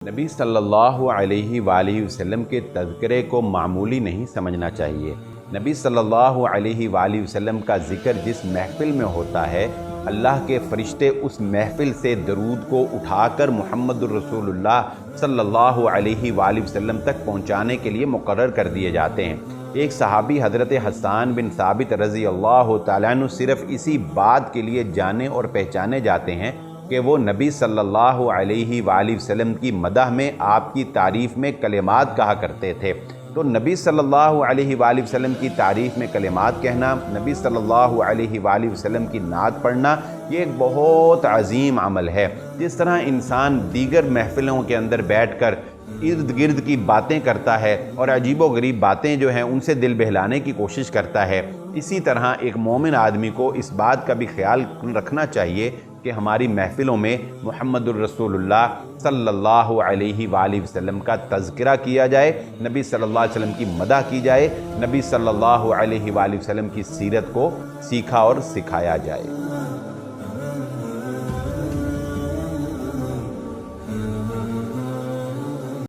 नबी सल्लल्लाहु अलैहि वालैहि वसल्लम के तज़किरे को मामूली नहीं समझना चाहिए। नबी सल्लल्लाहु अलैहि वालैहि वसल्लम का ज़िक्र जिस महफ़िल में होता है, अल्लाह के फ़रिश्ते उस महफ़िल से दरूद को उठाकर मुहम्मदुर रसूलुल्लाह सल्लल्लाहु अलैहि वालैहि वसल्लम तक पहुँचाने के लिए मुक़र्रर कर दिए जाते हैं। एक सहाबी हज़रत हस्सान बिन साबित रज़ी अल्लाह तआला अन्हु सिर्फ़ इसी बात के लिए जाने और पहचाने जाते हैं कि वो नबी सल्लल्लाहु अलैहि वालैहि वसल्लम की मदह में, आपकी तारीफ़ में कलिमात कहा करते थे। तो नबी सल्लल्लाहु अलैहि वालैहि वसल्लम की तारीफ़ में कलिमात कहना, नबी सल्लल्लाहु अलैहि वालैहि वसल्लम की नात पढ़ना, ये एक बहुत अजीम अमल है। जिस तरह इंसान दीगर महफ़िलों के अंदर बैठकर इर्द गिर्द की बातें करता है और अजीबोगरीब बातें जो हैं उनसे दिल बहलाने की कोशिश करता है, इसी तरह एक मोमिन आदमी को इस बात का भी ख्याल रखना चाहिए कि हमारी महफ़िलों में मुहम्मदुर रसूलुल्लाह सल्लल्लाहु अलैहि वालैहि वसल्लम का तज़किरा किया जाए, नबी सल्लल्लाहु अलैहि वसल्लम की मदह की जाए, नबी सल्लल्लाहु अलैहि वालैहि वसल्लम की सीरत को सीखा और सिखाया जाए।